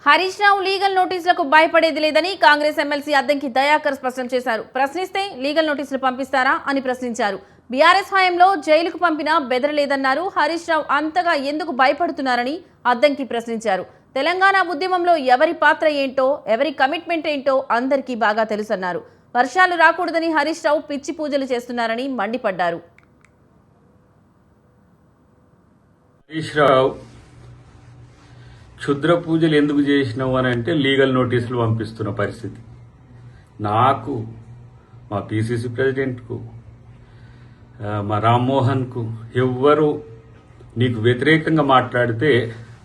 Harish Rao legal నోటీసులకు భయపడేది లేదని Congress MLC Addanki Dayakar స్పష్టం చేశారు. ప్రశ్నిస్తే లీగల్ నోటీసులు పంపిస్తారా అని ప్రశ్నించారు. బీఆర్ఎస్ హయాంలో జైలుకు పంపినా బెదరలేదన్నారు. హరీష్ రావు అంతగా ఎందుకు భయపడుతున్నారని అద్దంకి ప్రశ్నించారు. తెలంగాణ ఉద్యమంలో ఎవరి పాత్ర ఏంటో, ఎవరి కమిట్మెంట్ ఏంటో అందరికీ బాగా తెలుసన్నారు. వర్షాలు రాకూడదని హరీష్ రావు పిచ్చి పూజలు చేస్తున్నారని మండిపడ్డారు. హరీష్ రావు క్షుద్ర పూజలు ఎందుకు చేసినావు అని అంటే లీగల్ నోటీసులు పంపిస్తున్న పరిస్థితి. నాకు, మా పిసిసి ప్రెసిడెంట్కు, మా రామ్మోహన్కు ఎవ్వరు నీకు వ్యతిరేకంగా మాట్లాడితే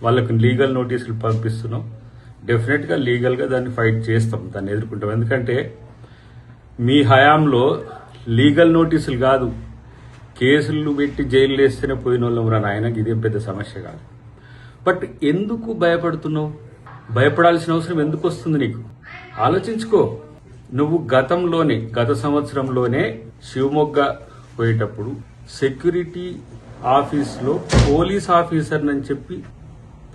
వాళ్ళకు లీగల్ నోటీసులు పంపిస్తున్నాం. డెఫినెట్గా లీగల్గా దాన్ని ఫైట్ చేస్తాం, దాన్ని ఎదుర్కొంటాం. ఎందుకంటే మీ హయాంలో లీగల్ నోటీసులు కాదు, కేసులు పెట్టి జైలు వేస్తేనే పోయిన వాళ్ళం రా నాయన, ఇదేం పెద్ద సమస్య కాదు. బట్ ఎందుకు భయపడుతున్నావు? భయపడాల్సిన అవసరం ఎందుకు వస్తుంది నీకు? ఆలోచించుకో. నువ్వు గత సంవత్సరంలోనే శివమొగ్గ పోయేటప్పుడు సెక్యూరిటీ ఆఫీస్లో పోలీస్ ఆఫీసర్ అని చెప్పి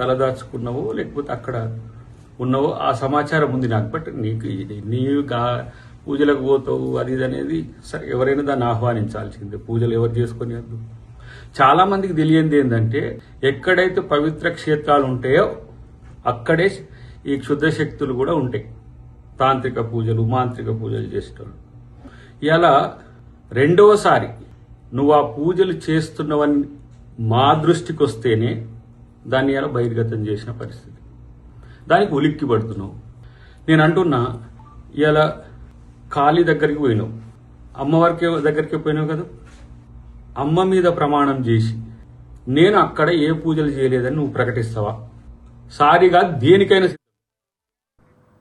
తలదాచుకున్నావో లేకపోతే అక్కడ ఉన్నావో ఆ సమాచారం ఉంది నాకు. బట్ నీవు పూజలకు పోతావు అది ఇది అనేది సరే, ఎవరైనా దాన్ని ఆహ్వానించాల్సిందే. పూజలు ఎవరు చేసుకొని వద్దు. చాలా మందికి తెలియంది ఏంటంటే ఎక్కడైతే పవిత్ర క్షేత్రాలు ఉంటాయో అక్కడే ఈ క్షుద్ర శక్తులు కూడా ఉంటాయి. తాంత్రిక పూజలు, మాంత్రిక పూజలు చేసేటోళ్ళు. ఇలా రెండవసారి నువ్వు ఆ పూజలు చేస్తున్నవని మా దృష్టికి వస్తేనే దాన్ని ఇలా బహిర్గతం చేసిన పరిస్థితి. దానికి ఉలిక్కి పడుతున్నావు. నేను అంటున్నా, ఇలా కాళీ దగ్గరికి పోయినావు, అమ్మవారికి దగ్గరికి పోయినావు కదా, అమ్మ మీద ప్రమాణం చేసి నేను అక్కడ ఏ పూజలు చేయలేదని నువ్వు ప్రకటిస్తావా? సారిగా దేనికైనా